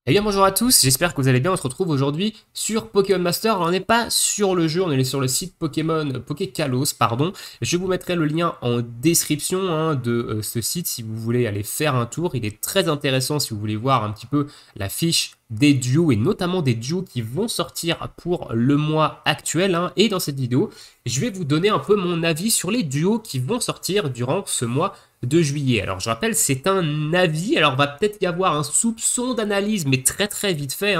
Eh bien bonjour à tous, j'espère que vous allez bien, on se retrouve aujourd'hui sur Pokémon Master. Alors, on n'est pas sur le jeu, on est sur le site Pokémon, Pokékalos, pardon. Je vous mettrai le lien en description de ce site si vous voulez aller faire un tour. Il est très intéressant si vous voulez voir un petit peu la fiche des duos et notamment des duos qui vont sortir pour le mois actuel. Et dans cette vidéo, je vais vous donner un peu mon avis sur les duos qui vont sortir durant ce mois de juillet. Alors je rappelle, c'est un avis, alors va peut-être y avoir un soupçon d'analyse, mais très vite fait.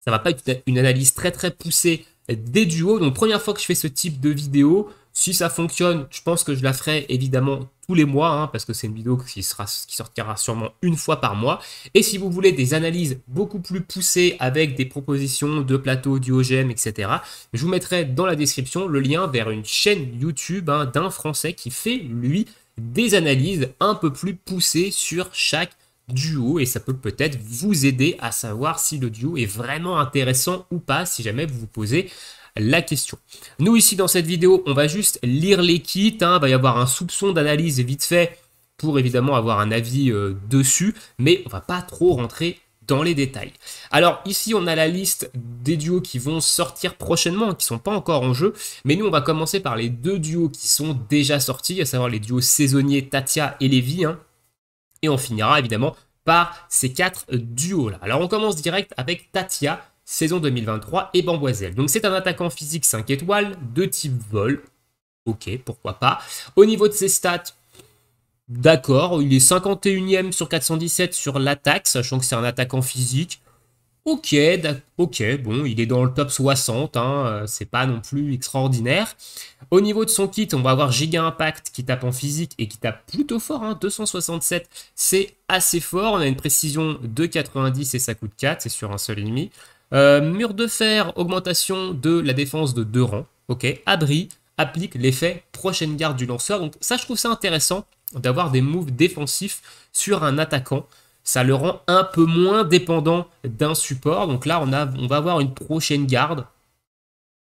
Ça va pas être une analyse très poussée des duos. Donc première fois que je fais ce type de vidéo, si ça fonctionne, je pense que je la ferai évidemment tous les mois, parce que c'est une vidéo qui sortira sûrement une fois par mois. Et si vous voulez des analyses beaucoup plus poussées avec des propositions de plateaux, duogèmes, etc., je vous mettrai dans la description le lien vers une chaîne YouTube d'un Français qui fait, lui, des analyses un peu plus poussées sur chaque duo et ça peut peut-être vous aider à savoir si le duo est vraiment intéressant ou pas si jamais vous vous posez la question. Nous ici dans cette vidéo, on va juste lire les kits, il va y avoir un soupçon d'analyse vite fait pour évidemment avoir un avis dessus, mais on va pas trop rentrer dans les détails. Alors ici on a la liste des duos qui vont sortir prochainement, qui ne sont pas encore en jeu, mais nous on va commencer par les deux duos qui sont déjà sortis, à savoir les duos saisonniers Tatia et Lévi, et on finira évidemment par ces quatre duos là. Alors on commence direct avec Tatia, saison 2023 et Bamboiselle. Donc c'est un attaquant physique 5 étoiles de type vol. Ok, pourquoi pas. Au niveau de ses stats, d'accord, il est 51e sur 417 sur l'attaque, sachant que c'est un attaquant physique. Ok, bon, il est dans le top 60, c'est pas non plus extraordinaire. Au niveau de son kit, on va avoir Giga Impact qui tape en physique et qui tape plutôt fort, 267, c'est assez fort. On a une précision de 90 et ça coûte 4, c'est sur un seul ennemi. Mur de fer, augmentation de la défense de 2 rangs. Ok, abri, applique l'effet prochaine garde du lanceur. Donc ça, je trouve ça intéressant d'avoir des moves défensifs sur un attaquant. Ça le rend un peu moins dépendant d'un support. Donc là, on va avoir une prochaine garde.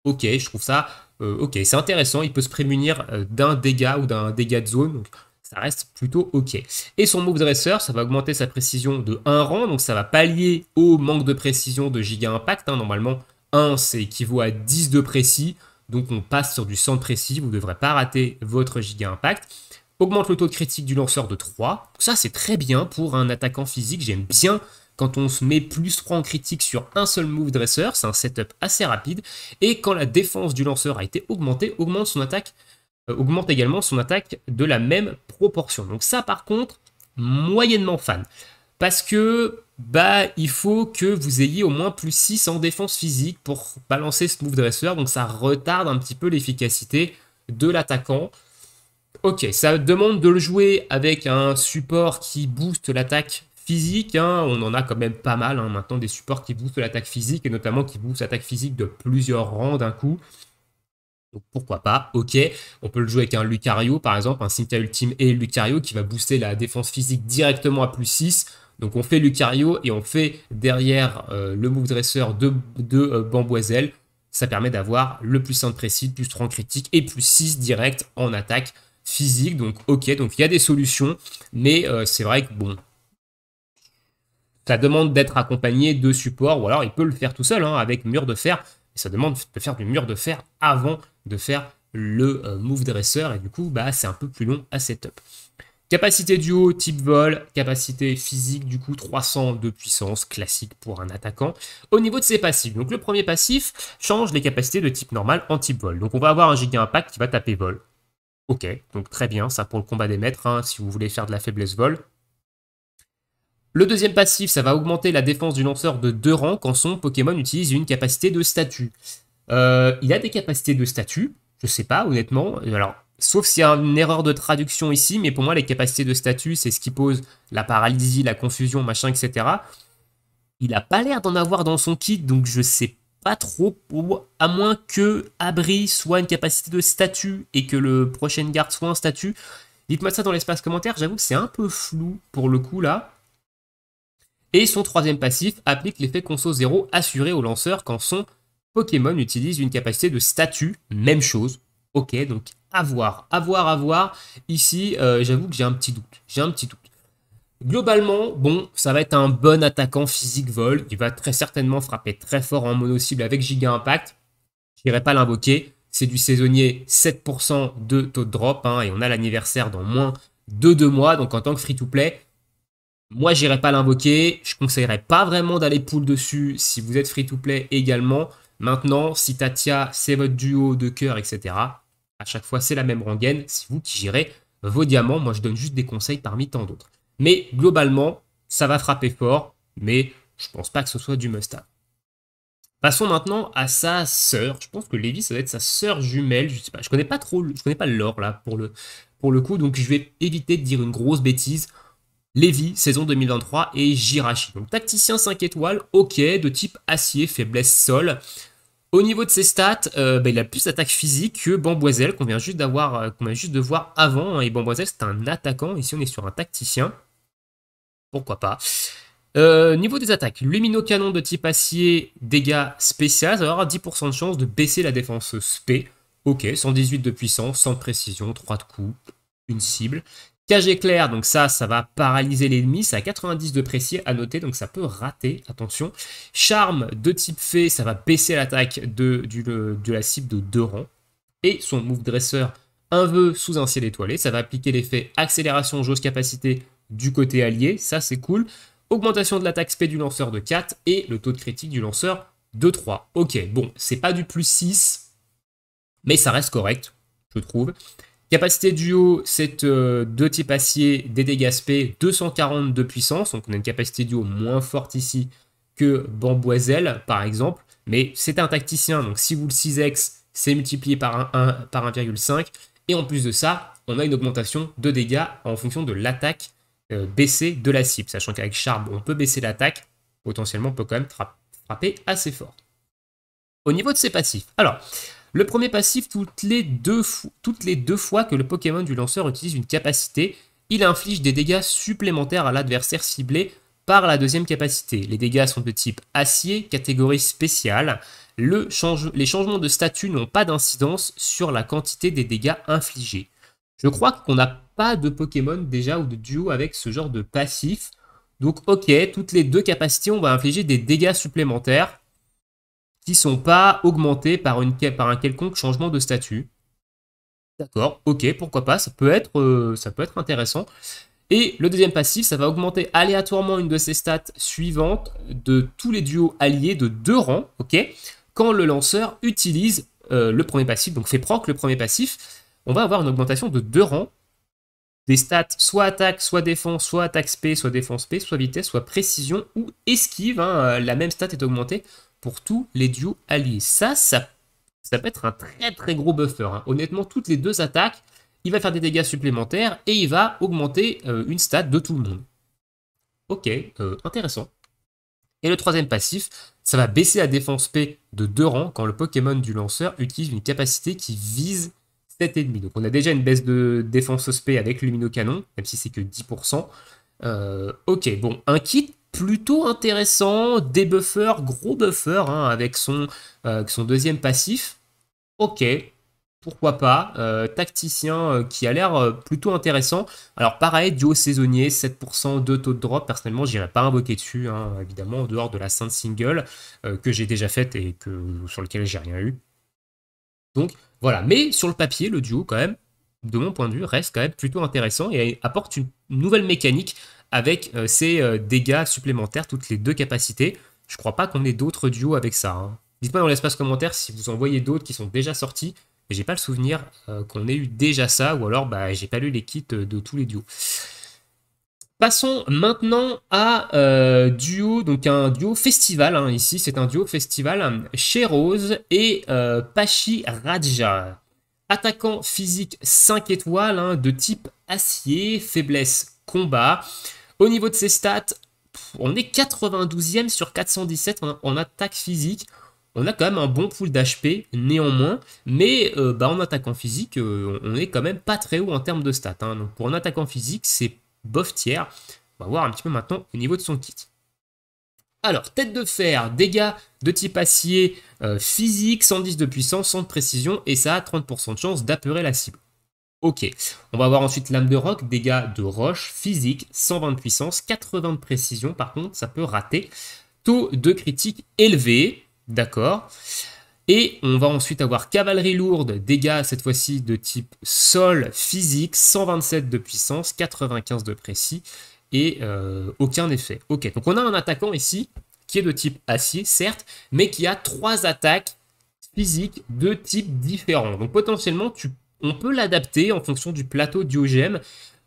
Ok, je trouve ça... ok, c'est intéressant. Il peut se prémunir d'un dégât ou d'un dégât de zone. Donc ça reste plutôt ok. Et son move dresseur, ça va augmenter sa précision de 1 rang. Donc ça va pallier au manque de précision de Giga Impact. Normalement, 1, c'est équivaut à 10 de précis. Donc on passe sur du 100 de précis. Vous ne devrez pas rater votre Giga Impact. Augmente le taux de critique du lanceur de 3. Ça, c'est très bien pour un attaquant physique. J'aime bien quand on se met plus 3 en critique sur un seul move dresseur. C'est un setup assez rapide. Et quand la défense du lanceur a été augmentée, augmente également son attaque de la même proportion. Donc ça, par contre, moyennement fan. Parce que il faut que vous ayez au moins plus 6 en défense physique pour balancer ce move dresseur. Donc ça retarde un petit peu l'efficacité de l'attaquant. Ok, ça demande de le jouer avec un support qui booste l'attaque physique. On en a quand même pas mal maintenant des supports qui boostent l'attaque physique et notamment qui boostent l'attaque physique de plusieurs rangs d'un coup. Donc pourquoi pas, ok. On peut le jouer avec un Lucario par exemple, un Cynthia Ultime et Lucario qui va booster la défense physique directement à plus 6. Donc on fait Lucario et on fait derrière le move dresseur de Bamboiselle. Ça permet d'avoir le plus 1 de précis, plus 3 en critique et plus 6 direct en attaque physique. Donc ok, donc il y a des solutions, mais c'est vrai que bon, ça demande d'être accompagné de support, ou alors il peut le faire tout seul avec mur de fer, mais ça demande de faire du mur de fer avant de faire le move dresseur, et du coup c'est un peu plus long à setup. Capacité duo type vol, capacité physique du coup 300 de puissance, classique pour un attaquant. Au niveau de ses passifs, donc le premier passif change les capacités de type normal en type vol. Donc on va avoir un Giga Impact qui va taper vol. Ok, donc très bien, ça pour le combat des maîtres, si vous voulez faire de la faiblesse vol. Le deuxième passif, ça va augmenter la défense du lanceur de 2 rangs quand son Pokémon utilise une capacité de statut. Il a des capacités de statut, je sais pas honnêtement, alors sauf s'il y a une erreur de traduction ici, mais pour moi les capacités de statut c'est ce qui pose la paralysie, la confusion, machin, etc. Il a pas l'air d'en avoir dans son kit, donc je sais pas trop, à moins que Abri soit une capacité de statut et que le prochain garde soit un statut. Dites-moi ça dans l'espace commentaire, j'avoue que c'est un peu flou pour le coup là. Et son troisième passif applique l'effet conso 0 assuré au lanceur quand son Pokémon utilise une capacité de statut, même chose. Ok, donc à voir. Ici, j'avoue que j'ai un petit doute. Globalement, bon, ça va être un bon attaquant physique vol. Il va très certainement frapper très fort en mono-cible avec Giga Impact. Je n'irai pas l'invoquer. C'est du saisonnier 7% de taux de drop. Hein, et on a l'anniversaire dans moins de 2 mois. Donc en tant que free-to-play, moi, j'irai pas l'invoquer. Je conseillerais pas vraiment d'aller pull dessus si vous êtes free-to-play également. Maintenant, si Tatia, c'est votre duo de cœur, etc., à chaque fois, c'est la même rengaine. C'est vous qui gérez vos diamants. Moi, je donne juste des conseils parmi tant d'autres. Mais globalement, ça va frapper fort. Mais je pense pas que ce soit du must-have. Passons maintenant à sa sœur. Je pense que Lévi, ça va être sa sœur jumelle. Je sais pas, je connais pas trop, je connais pas l'or là pour le coup. Donc, je vais éviter de dire une grosse bêtise. Lévi, saison 2023, et Jirachi. Donc tacticien 5 étoiles, ok, de type acier, faiblesse sol. Au niveau de ses stats, il a plus d'attaque physique que Bamboiselle, qu'on vient juste de voir avant. Hein, et Bamboiselle, c'est un attaquant. Ici, on est sur un tacticien. Pourquoi pas. Niveau des attaques, lumino-canon de type acier, dégâts spécial, ça va avoir 10% de chance de baisser la défense spé. Ok, 118 de puissance, 100 de précision, 3 de coups, une cible. Cage éclair, donc ça va paralyser l'ennemi, ça a 90 de précis à noter, donc ça peut rater, attention. Charme de type fée, ça va baisser l'attaque de la cible de 2 rangs. Et son move dresseur, un vœu sous un ciel étoilé, ça va appliquer l'effet accélération jauge capacité du côté allié, ça c'est cool. Augmentation de l'attaque spé du lanceur de 4 et le taux de critique du lanceur de 3. Ok, bon, c'est pas du plus 6, mais ça reste correct, je trouve. Capacité duo, c'est de type acier, des dégâts spé, 240 de puissance. Donc on a une capacité duo moins forte ici que Bamboiselle, par exemple. Mais c'est un tacticien, donc si vous le 6x, c'est multiplié par 1,5. Et en plus de ça, on a une augmentation de dégâts en fonction de l'attaque baissée de la cible. Sachant qu'avec Charme, on peut baisser l'attaque. Potentiellement, on peut quand même frapper assez fort. Au niveau de ses passifs. Alors, le premier passif, toutes les deux fois que le Pokémon du lanceur utilise une capacité, il inflige des dégâts supplémentaires à l'adversaire ciblé par la deuxième capacité. Les dégâts sont de type acier, catégorie spéciale. Les changements de statut n'ont pas d'incidence sur la quantité des dégâts infligés. Je crois qu'on n'a pas de Pokémon déjà ou de duo avec ce genre de passif. Donc ok, toutes les deux capacités, on va infliger des dégâts supplémentaires qui ne sont pas augmentés par un quelconque changement de statut. D'accord, ok, pourquoi pas, ça peut être intéressant. Et le deuxième passif, ça va augmenter aléatoirement une de ses stats suivantes de tous les duos alliés de 2 rangs, ok, quand le lanceur utilise le premier passif, donc fait proc le premier passif, on va avoir une augmentation de 2 rangs des stats soit attaque, soit défense, soit attaque spé, soit défense spé, soit vitesse, soit précision ou esquive. Hein, la même stat est augmentée pour tous les duos alliés. Ça peut être un très très gros buffer. Hein. Honnêtement, toutes les deux attaques, il va faire des dégâts supplémentaires et il va augmenter une stat de tout le monde. Ok, intéressant. Et le troisième passif, ça va baisser la défense P de 2 rangs quand le Pokémon du lanceur utilise une capacité qui vise cet ennemi. Donc on a déjà une baisse de défense P avec Lumino-Canon, même si c'est que 10%. Ok, bon, un kit plutôt intéressant, des buffers, gros buffer, hein, avec son deuxième passif. Ok, pourquoi pas. Tacticien qui a l'air plutôt intéressant. Alors pareil, duo saisonnier, 7% de taux de drop. Personnellement, j'irai pas invoquer dessus, hein, évidemment, en dehors de la Sainte Single que j'ai déjà faite et sur lequel j'ai rien eu. Donc voilà, mais sur le papier, le duo quand même, de mon point de vue, reste quand même plutôt intéressant et apporte une nouvelle mécanique avec ces dégâts supplémentaires, toutes les deux capacités. Je crois pas qu'on ait d'autres duos avec ça. Hein. Dites-moi dans l'espace commentaire si vous en voyez d'autres qui sont déjà sortis. Mais j'ai pas le souvenir qu'on ait eu déjà ça, ou alors j'ai pas lu les kits de tous les duos. Passons maintenant à duo, donc un duo festival. Hein, ici, c'est un duo festival chez Rose et Pachi Raja. Attaquant physique 5 étoiles, hein, de type acier, faiblesse combat. Au niveau de ses stats, on est 92e sur 417 en attaque physique. On a quand même un bon pool d'HP, néanmoins, mais en attaquant physique, on est quand même pas très haut en termes de stats. Hein. Donc pour un attaquant physique, c'est bof tiers. On va voir un petit peu maintenant au niveau de son kit. Alors, tête de fer, dégâts de type acier, physique, 110 de puissance, 100 de précision, et ça a 30% de chance d'apeurer la cible. Ok, on va avoir ensuite lame de roc, dégâts de roche, physique, 120 de puissance, 80 de précision, par contre ça peut rater. Taux de critique élevé, d'accord. Et on va ensuite avoir cavalerie lourde, dégâts cette fois-ci de type sol, physique, 127 de puissance, 95 de précis et aucun effet. Ok, donc on a un attaquant ici qui est de type acier, certes, mais qui a 3 attaques physiques de types différents. Donc potentiellement, on peut l'adapter en fonction du plateau Diogème.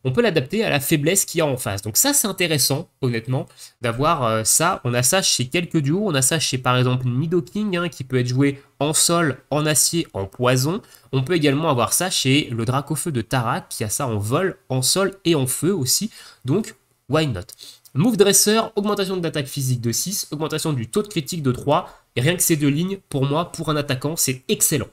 On peut l'adapter à la faiblesse qu'il y a en face. Donc ça, c'est intéressant, honnêtement, d'avoir ça. On a ça chez quelques duos. On a ça chez, par exemple, Nidoking, hein, qui peut être joué en sol, en acier, en poison. On peut également avoir ça chez le Dracofeu de Tarak, qui a ça en vol, en sol et en feu aussi. Donc, why not? Move Dresser, augmentation de l'attaque physique de 6, augmentation du taux de critique de 3. Et rien que ces deux lignes, pour moi, pour un attaquant, c'est excellent.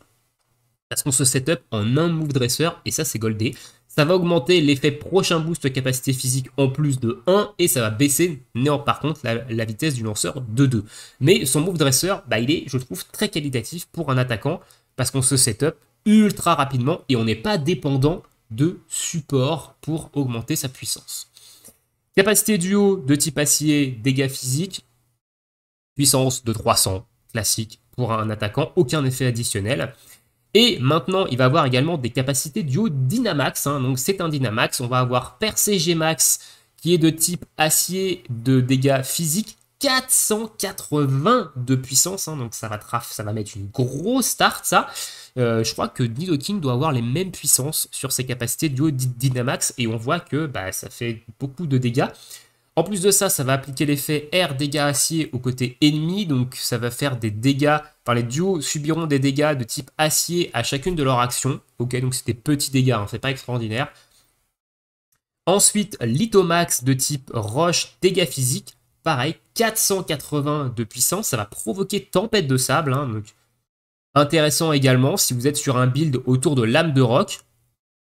Parce qu'on se setup en un Move Dresser, et ça, c'est goldé. Ça va augmenter l'effet prochain boost capacité physique en plus de 1, et ça va baisser, néant par contre, la vitesse du lanceur de 2. Mais son Move Dresser, bah, il est, je trouve, très qualitatif pour un attaquant, parce qu'on se setup ultra rapidement, et on n'est pas dépendant de support pour augmenter sa puissance. Capacité duo de type acier, dégâts physiques, puissance de 300, classique pour un attaquant, aucun effet additionnel. Et maintenant, il va avoir également des capacités duo Dynamax, hein, donc c'est un Dynamax. On va avoir Percé G-Max qui est de type acier de dégâts physiques, 480 de puissance, hein, donc ça va mettre une grosse start ça. Je crois que Nidoking doit avoir les mêmes puissances sur ses capacités duo Dynamax et on voit que bah, ça fait beaucoup de dégâts. En plus de ça, ça va appliquer l'effet air dégâts acier au côté ennemi, donc ça va faire des dégâts, enfin les duos subiront des dégâts de type acier à chacune de leurs actions, ok, donc c'est des petits dégâts, hein, c'est pas extraordinaire. Ensuite, Lithomax de type roche, dégâts physiques, pareil, 480 de puissance, ça va provoquer tempête de sable, hein, donc intéressant également, si vous êtes sur un build autour de lame de roc,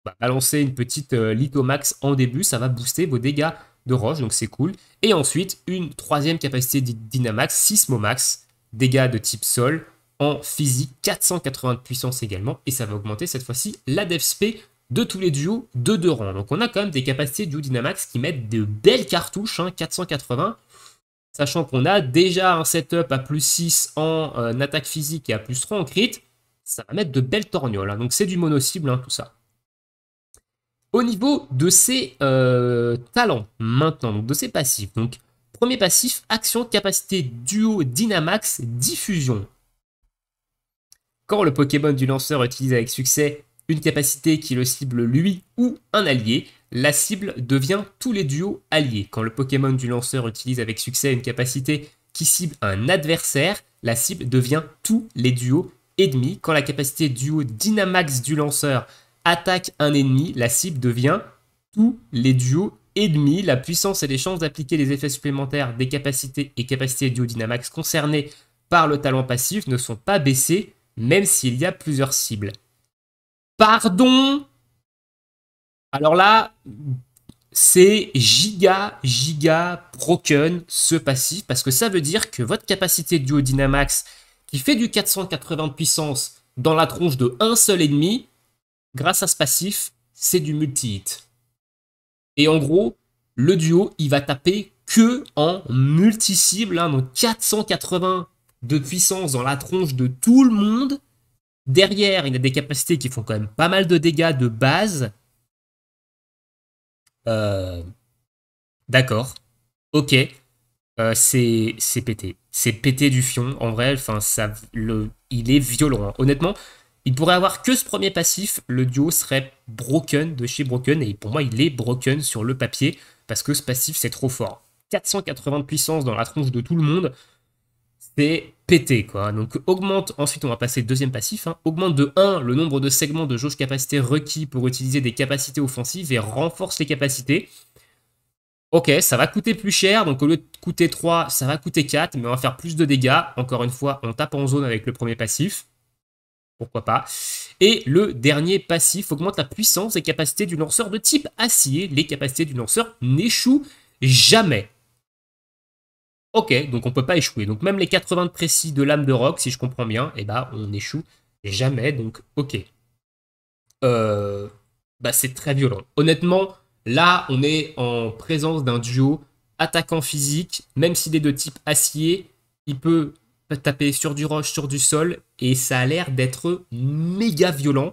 bah, balancer une petite Lithomax en début, ça va booster vos dégâts de roche, donc c'est cool. Et ensuite, une troisième capacité Dynamax, Sismomax, dégâts de type sol, en physique, 480 de puissance également, et ça va augmenter cette fois-ci la DevSP de tous les duos de 2 rangs. Donc on a quand même des capacités duo Dynamax qui mettent de belles cartouches, hein, 480, sachant qu'on a déjà un setup à plus 6 en attaque physique et à plus 3 en crit, ça va mettre de belles torgnoles, hein, donc c'est du mono-cible, hein, tout ça. Au niveau de ses talents, maintenant, donc de ses passifs. Donc, premier passif, action, capacité, duo, Dynamax, diffusion. Quand le Pokémon du lanceur utilise avec succès une capacité qui le cible lui ou un allié, la cible devient tous les duos alliés. Quand le Pokémon du lanceur utilise avec succès une capacité qui cible un adversaire, la cible devient tous les duos ennemis. Quand la capacité duo Dynamax du lanceur attaque un ennemi, la cible devient tous les duos ennemis. La puissance et les chances d'appliquer les effets supplémentaires des capacités et capacités duo Dynamax concernées par le talent passif ne sont pas baissées, même s'il y a plusieurs cibles. Pardon? Alors là, c'est giga broken ce passif, parce que ça veut dire que votre capacité duo Dynamax, qui fait du 480 de puissance dans la tronche de un seul ennemi, grâce à ce passif, c'est du multi-hit. Et en gros, le duo, il va taper que en multi-cible, hein, donc 480 de puissance dans la tronche de tout le monde. Derrière, il a des capacités qui font quand même pas mal de dégâts de base. D'accord. Ok. C'est pété. C'est pété du fion. En vrai, enfin, il est violent. Hein. Honnêtement, il pourrait avoir que ce premier passif. Le duo serait broken de chez Broken. Et pour moi, il est broken sur le papier. Parce que ce passif, c'est trop fort. 480 de puissance dans la tronche de tout le monde. C'est pété, quoi. Donc, augmente. Ensuite, on va passer au deuxième passif. Hein. Augmente de 1 le nombre de segments de jauge capacité requis pour utiliser des capacités offensives et renforce les capacités. Ok, ça va coûter plus cher, donc au lieu de coûter 3, ça va coûter 4, mais on va faire plus de dégâts. Encore une fois, on tape en zone avec le premier passif. Pourquoi pas. Et le dernier passif augmente la puissance et capacités du lanceur de type acier. Les capacités du lanceur n'échouent jamais. Ok, donc on peut pas échouer. Donc même les 80 de précis de lame de roc, si je comprends bien, eh ben on n'échoue jamais, donc ok. bah c'est très violent. Honnêtement, là, on est en présence d'un duo attaquant physique, même s'il est de type acier, il peut taper sur du roche, sur du sol, et ça a l'air d'être méga violent.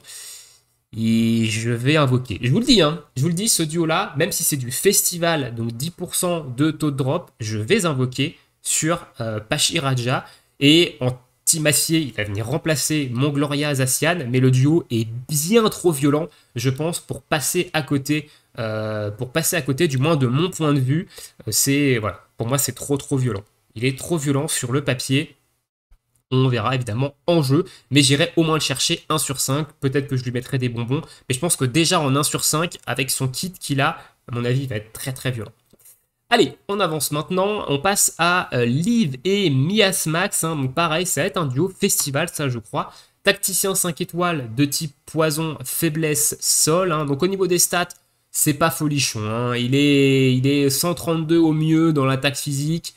Et je vais invoquer. Je vous le dis, hein, je vous le dis, ce duo-là, même si c'est du festival, donc 10% de taux de drop, je vais invoquer sur Pachiraja. Et en team acier, il va venir remplacer mon Gloria Zacian, mais le duo est bien trop violent, je pense, pour passer à côté, du moins de mon point de vue. C'est voilà, pour moi, c'est trop violent. Il est trop violent sur le papier. On verra évidemment en jeu, mais j'irai au moins le chercher 1 sur 5. Peut-être que je lui mettrai des bonbons, mais je pense que déjà en 1 sur 5, avec son kit qu'il a, à mon avis, il va être très violent. Allez, on avance maintenant, on passe à Liv et Miasmax, hein. Donc pareil, ça va être un duo festival, ça je crois. Tacticien 5 étoiles de type poison, faiblesse, sol, hein. Donc au niveau des stats, c'est pas folichon, hein. Il est 132 au mieux dans l'attaque physique.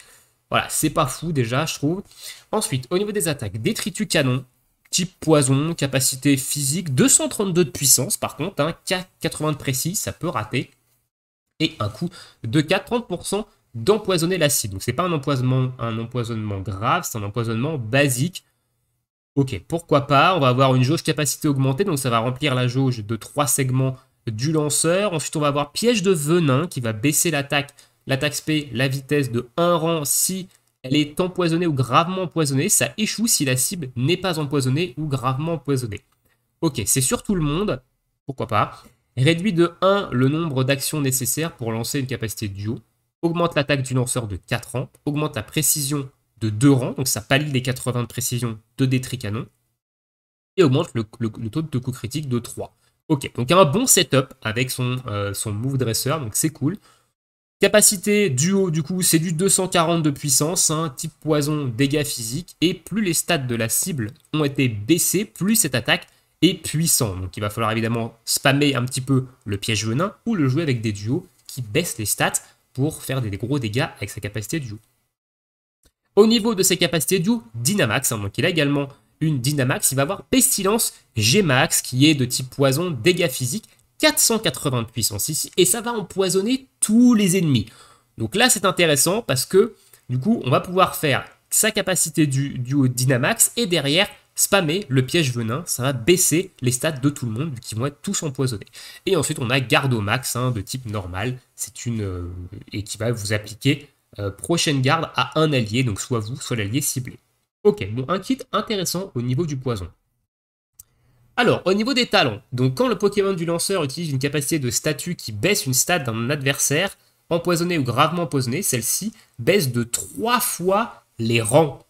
Voilà, c'est pas fou déjà, je trouve. Ensuite, au niveau des attaques, détritus canon, type poison, capacité physique, 232 de puissance par contre, hein, 80 de précis, ça peut rater. Et un coup de 4, 30% d'empoisonner la cible. Donc c'est pas un empoisonnement grave, c'est un empoisonnement basique. Ok, pourquoi pas, on va avoir une jauge capacité augmentée, donc ça va remplir la jauge de 3 segments du lanceur. Ensuite, on va avoir piège de venin qui va baisser l'attaque SP, la vitesse de 1 rang si elle est empoisonnée ou gravement empoisonnée. Ça échoue si la cible n'est pas empoisonnée ou gravement empoisonnée. Ok, c'est sur tout le monde, pourquoi pas. Réduit de 1 le nombre d'actions nécessaires pour lancer une capacité duo. Augmente l'attaque du lanceur de 4 rangs. Augmente la précision de 2 rangs, donc ça pallie les 80 de précision de Détricanon. Et augmente le taux de coup critique de 3. Ok, donc un bon setup avec son move dresser, donc c'est cool. Capacité duo, du coup, c'est du 240 de puissance, hein, type poison, dégâts physiques, et plus les stats de la cible ont été baissés, plus cette attaque est puissante. Donc il va falloir évidemment spammer un petit peu le piège venin ou le jouer avec des duos qui baissent les stats pour faire des gros dégâts avec sa capacité duo. Au niveau de ses capacités duo, Dynamax, hein, donc il a également une Dynamax, il va avoir Pestilence G-Max qui est de type poison, dégâts physiques, 480 de puissance ici, et ça va empoisonner tous les ennemis. Donc là, c'est intéressant parce que, du coup, on va pouvoir faire sa capacité du Dynamax, et derrière, spammer le piège venin, ça va baisser les stats de tout le monde, vu qu'ils vont être tous empoisonnés. Et ensuite, on a Gardomax, hein, de type normal, c'est une et qui va vous appliquer prochaine garde à un allié, donc soit vous, soit l'allié ciblé. Ok, bon, un kit intéressant au niveau du poison. Alors, au niveau des talents, donc quand le Pokémon du lanceur utilise une capacité de statut qui baisse une stat d'un adversaire, empoisonné ou gravement empoisonné, celle-ci baisse de 3 fois les rangs.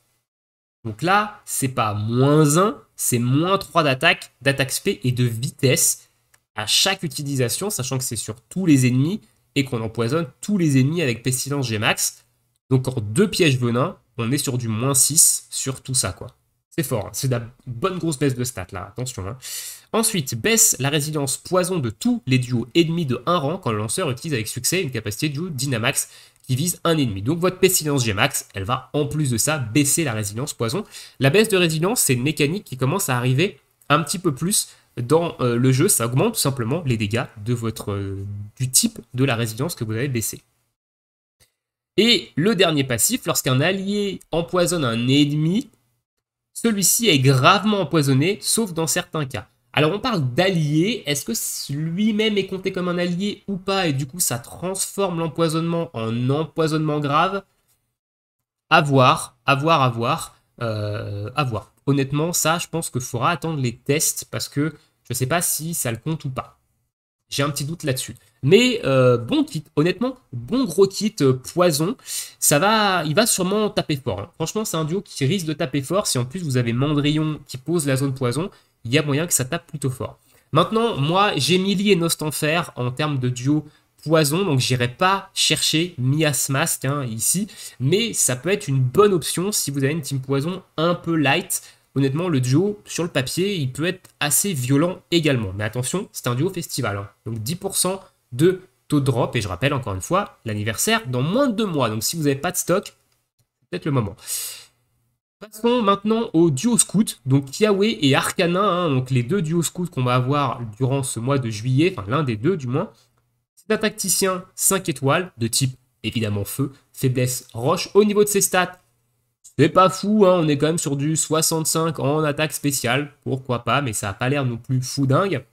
Donc là, c'est pas -1, c'est -3 d'attaque SP et de vitesse à chaque utilisation, sachant que c'est sur tous les ennemis et qu'on empoisonne tous les ennemis avec Pestilence G-Max. Donc en 2 pièges venins, on est sur du -6 sur tout ça, quoi. C'est fort, hein. C'est de la bonne grosse baisse de stats là, attention. Hein. Ensuite, baisse la résilience poison de tous les duos ennemis de 1 rang quand le lanceur utilise avec succès une capacité de duo Dynamax qui vise un ennemi. Donc votre Pestilence G-Max, elle va en plus de ça baisser la résilience poison. La baisse de résilience, c'est une mécanique qui commence à arriver un petit peu plus dans le jeu. Ça augmente tout simplement les dégâts de du type de la résilience que vous avez baissé. Et le dernier passif, lorsqu'un allié empoisonne un ennemi, celui-ci est gravement empoisonné, sauf dans certains cas. Alors on parle d'allié, est-ce que lui-même est compté comme un allié ou pas, et du coup ça transforme l'empoisonnement en empoisonnement grave? À voir, à voir, à voir, à voir. Honnêtement, ça, je pense qu'il faudra attendre les tests, parce que je ne sais pas si ça le compte ou pas. J'ai un petit doute là-dessus. Mais bon kit, honnêtement, bon gros kit poison. Il va sûrement taper fort. Hein. Franchement, c'est un duo qui risque de taper fort. Si en plus vous avez Mandrillon qui pose la zone poison, il y a moyen que ça tape plutôt fort. Maintenant, moi, j'ai Millie et Nostanfer en termes de duo poison, donc j'irai pas chercher Miasmask hein, ici, mais ça peut être une bonne option si vous avez une team poison un peu light. Honnêtement, le duo, sur le papier, il peut être assez violent également. Mais attention, c'est un duo festival. Hein. Donc 10% de taux de drop. Et je rappelle encore une fois, l'anniversaire dans moins de 2 mois. Donc si vous n'avez pas de stock, c'est peut-être le moment. Passons maintenant au duo scout, donc Kiawe et Arcana, hein, donc les deux duos scouts qu'on va avoir durant ce mois de juillet, enfin l'un des deux du moins. C'est un tacticien 5 étoiles, de type évidemment feu, faiblesse roche. Au niveau de ses stats, c'est pas fou, hein, on est quand même sur du 65 en attaque spéciale, pourquoi pas, mais ça n'a pas l'air non plus fou dingue.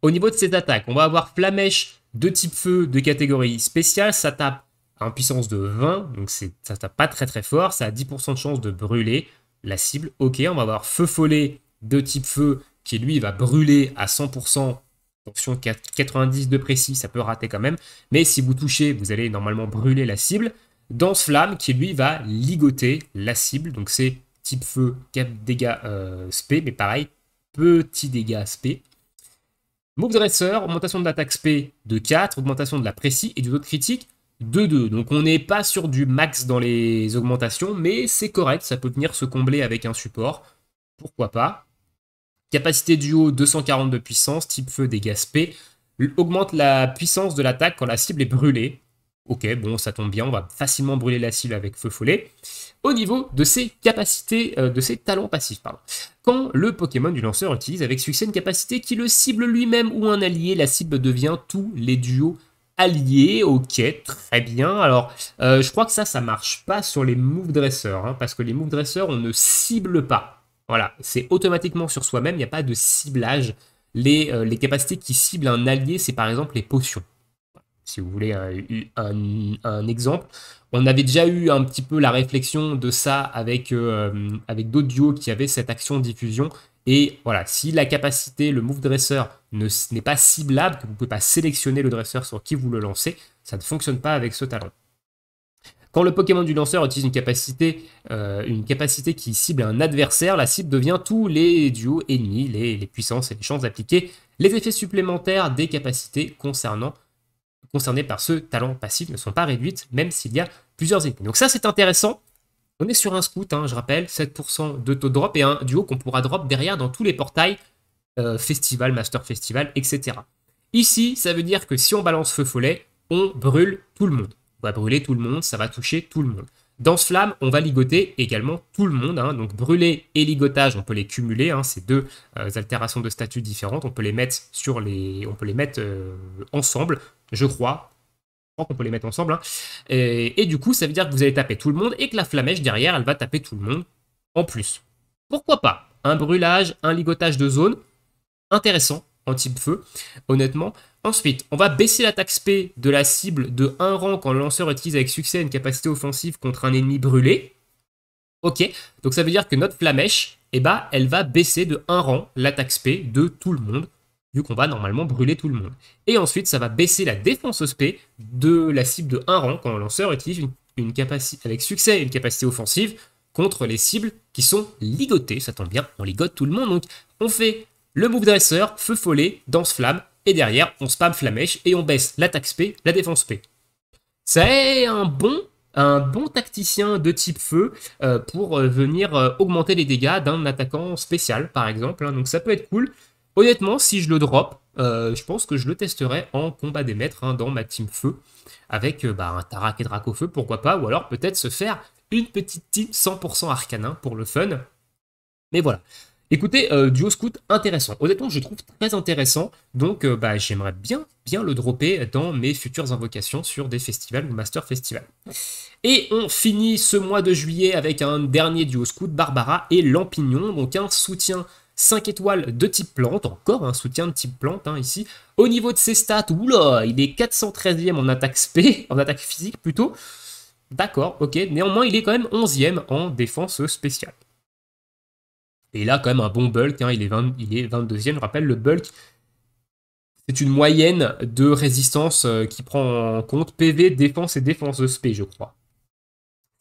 Au niveau de ses attaques, on va avoir Flamèche de type feu de catégorie spéciale, ça tape en puissance de 20, donc ça tape pas très très fort, ça a 10% de chance de brûler la cible. Ok, on va avoir Feu Follet de type feu qui lui va brûler à 100%, attention 90 de précis, ça peut rater quand même, mais si vous touchez, vous allez normalement brûler la cible. Danse Flamme qui lui va ligoter la cible, donc c'est type feu, cap dégâts spé, mais pareil, petit dégâts spé. Move Dresser, augmentation de l'attaque spé de 4, augmentation de la précis et du taux de critique de 2. Donc on n'est pas sur du max dans les augmentations, mais c'est correct, ça peut venir se combler avec un support. Pourquoi pas. Capacité duo 240 de puissance, type feu, dégâts spé. Augmente la puissance de l'attaque quand la cible est brûlée. Ok, bon, ça tombe bien, on va facilement brûler la cible avec Feu Follet. Au niveau de ses capacités, de ses talents passifs, pardon. Quand le Pokémon du lanceur utilise avec succès une capacité qui le cible lui-même ou un allié, la cible devient tous les duos alliés. Ok, très bien. Alors, je crois que ça marche pas sur les Move Dressers, hein, parce que les Move Dressers, on ne cible pas. Voilà, c'est automatiquement sur soi-même, il n'y a pas de ciblage. Les capacités qui ciblent un allié, c'est par exemple les potions. Si vous voulez un exemple. On avait déjà eu un petit peu la réflexion de ça avec d'autres duos qui avaient cette action diffusion. Et voilà, si la capacité, le move dresser n'est pas ciblable, que vous ne pouvez pas sélectionner le dresseur sur qui vous le lancez, ça ne fonctionne pas avec ce talent. Quand le Pokémon du lanceur utilise une capacité qui cible un adversaire, la cible devient tous les duos ennemis, les puissances et les chances d'appliquer les effets supplémentaires des capacités concernées par ce talent passif ne sont pas réduites, même s'il y a plusieurs ennemis. Donc ça, c'est intéressant. On est sur un scout, hein, je rappelle, 7% de taux de drop et un duo qu'on pourra drop derrière dans tous les portails, Festival, Master Festival, etc. Ici, ça veut dire que si on balance Feu Follet, on brûle tout le monde. On va brûler tout le monde, ça va toucher tout le monde. Dans ce flamme, on va ligoter également tout le monde. Hein. Donc brûler et ligotage, on peut les cumuler. Hein. C'est deux altérations de statut différentes. On peut les mettre ensemble, je crois. Je crois qu'on peut les mettre ensemble. Hein. Et du coup, ça veut dire que vous allez taper tout le monde et que la flamèche derrière, elle va taper tout le monde en plus. Pourquoi pas? Un brûlage, un ligotage de zone, intéressant en type feu, honnêtement. Ensuite, on va baisser l'attaque spé de la cible de 1 rang quand le lanceur utilise avec succès une capacité offensive contre un ennemi brûlé. Ok, donc ça veut dire que notre flamèche, eh ben, elle va baisser de 1 rang l'attaque spé de tout le monde, vu qu'on va normalement brûler tout le monde. Et ensuite, ça va baisser la défense spé de la cible de 1 rang quand le lanceur utilise une capacité, avec succès une capacité offensive contre les cibles qui sont ligotées. Ça tombe bien, on ligote tout le monde. Donc on fait le move dresser, Feu Follet, danse flamme, et derrière, on spam flamèche et on baisse l'attaque spé, la défense spé. C'est un bon tacticien de type feu pour venir augmenter les dégâts d'un attaquant spécial, par exemple. Hein, donc ça peut être cool. Honnêtement, si je le drop, je pense que je le testerai en combat des maîtres hein, dans ma team feu, avec un Tarak et Dracofeu, pourquoi pas, ou alors peut-être se faire une petite team 100% arcanin pour le fun. Mais voilà. Écoutez, duo scout intéressant. Honnêtement, je trouve très intéressant. Donc, j'aimerais bien le dropper dans mes futures invocations sur des festivals ou Master Festival. Et on finit ce mois de juillet avec un dernier duo scout, Barbara et Lampignon. Donc, un soutien 5 étoiles de type plante. Encore un soutien de type plante hein, ici. Au niveau de ses stats, oula, il est 413e en attaque spé, en attaque physique plutôt. D'accord, ok. Néanmoins, il est quand même 11e en défense spéciale. Et là, quand même, un bon bulk, hein, il est 22e. Je rappelle, le bulk, c'est une moyenne de résistance qui prend en compte PV, défense et défense de spé, je crois.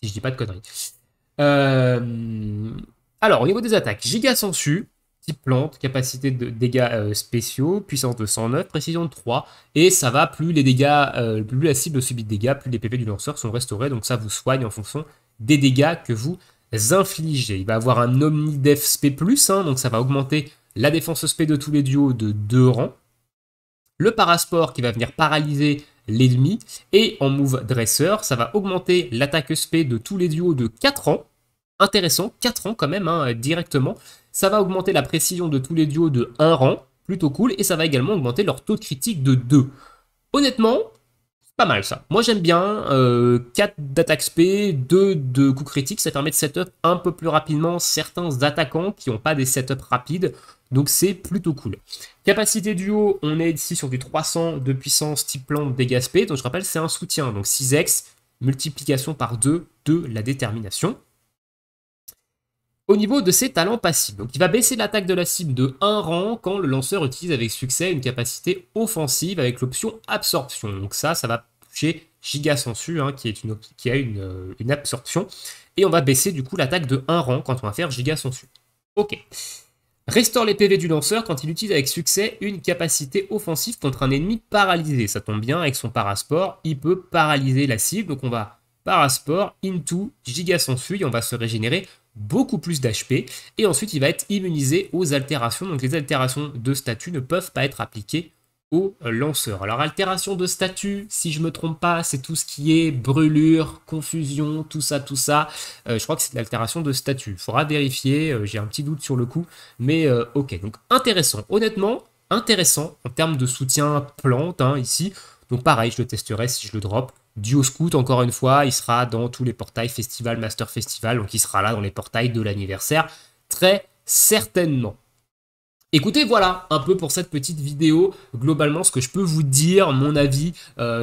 Si je dis pas de conneries. Alors, au niveau des attaques, Giga Sensu, type plante, capacité de dégâts spéciaux, puissance de 109, précision de 3. Et ça va, plus les dégâts, plus la cible subit de dégâts, plus les PV du lanceur sont restaurés. Donc ça vous soigne en fonction des dégâts que vous infligés. Il va avoir un Omnidef SP+, hein, donc ça va augmenter la défense SP de tous les duos de 2 rangs. Le Parasport qui va venir paralyser l'ennemi. Et en Move Dresser, ça va augmenter l'attaque SP de tous les duos de 4 rangs. intéressant, 4 rangs quand même, hein, directement. Ça va augmenter la précision de tous les duos de 1 rang, plutôt cool, et ça va également augmenter leur taux de critique de 2. Honnêtement, c'est pas mal ça. Moi j'aime bien, 4 d'attaque spé, 2 de coups critiques, ça permet de setup un peu plus rapidement certains attaquants qui n'ont pas des setups rapides, donc c'est plutôt cool. Capacité duo, on est ici sur du 300 de puissance type plante dégâts spé, donc je rappelle c'est un soutien, donc 6x, multiplication par 2 de la détermination. Au niveau de ses talents passifs, donc il va baisser l'attaque de la cible de 1 rang quand le lanceur utilise avec succès une capacité offensive avec l'option absorption. Donc ça va toucher Giga Sensu, hein, qui a une absorption. Et on va baisser du coup l'attaque de 1 rang quand on va faire Giga Sensu. Ok. Restaure les PV du lanceur quand il utilise avec succès une capacité offensive contre un ennemi paralysé. Ça tombe bien, avec son parasport, il peut paralyser la cible. Donc on va parasport into Giga Sensu et on va se régénérer beaucoup plus d'HP. Et ensuite, il va être immunisé aux altérations. Donc les altérations de statut ne peuvent pas être appliquées au lanceur. Alors altération de statut, si je me trompe pas, c'est tout ce qui est brûlure, confusion, tout ça. Je crois que c'est de l'altération de statut. Il faudra vérifier, j'ai un petit doute sur le coup, mais ok. Donc intéressant, honnêtement, intéressant en termes de soutien plante, hein, ici. Donc pareil, je le testerai si je le drop. Duo Scout, encore une fois, il sera dans tous les portails Festival, Master Festival, donc il sera là dans les portails de l'anniversaire, très certainement. Écoutez, voilà un peu pour cette petite vidéo, globalement ce que je peux vous dire, mon avis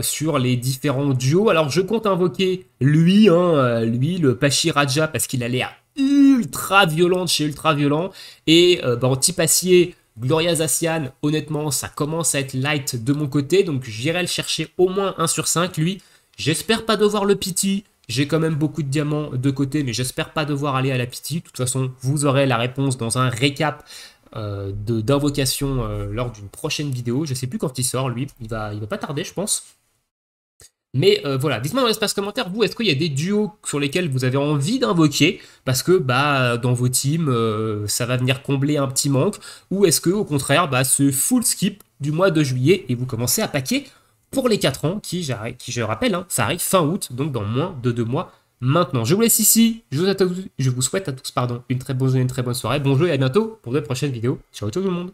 sur les différents duos. Alors je compte invoquer lui, le Pachi Raja, parce qu'il a l'air ultra violent de chez ultra violent, et en type acier, Gloria Zacian, honnêtement ça commence à être light de mon côté, donc j'irai le chercher au moins 1 sur 5 lui. J'espère pas devoir le pity, j'ai quand même beaucoup de diamants de côté, mais j'espère pas devoir aller à la pity. De toute façon, vous aurez la réponse dans un récap d'invocation lors d'une prochaine vidéo. Je sais plus quand il sort, lui. Il va pas tarder, je pense. Mais voilà, dites-moi dans l'espace commentaire, vous, est-ce qu'il y a des duos sur lesquels vous avez envie d'invoquer parce que dans vos teams, ça va venir combler un petit manque, ou est-ce que au contraire, ce full skip du mois de juillet et vous commencez à paquer pour les 4 ans qui je rappelle, hein, ça arrive fin août, donc dans moins de 2 mois maintenant. Je vous laisse ici, je vous souhaite à tous une très bonne journée, une très bonne soirée, bon jeu et à bientôt pour de prochaines vidéos. Ciao tout le monde.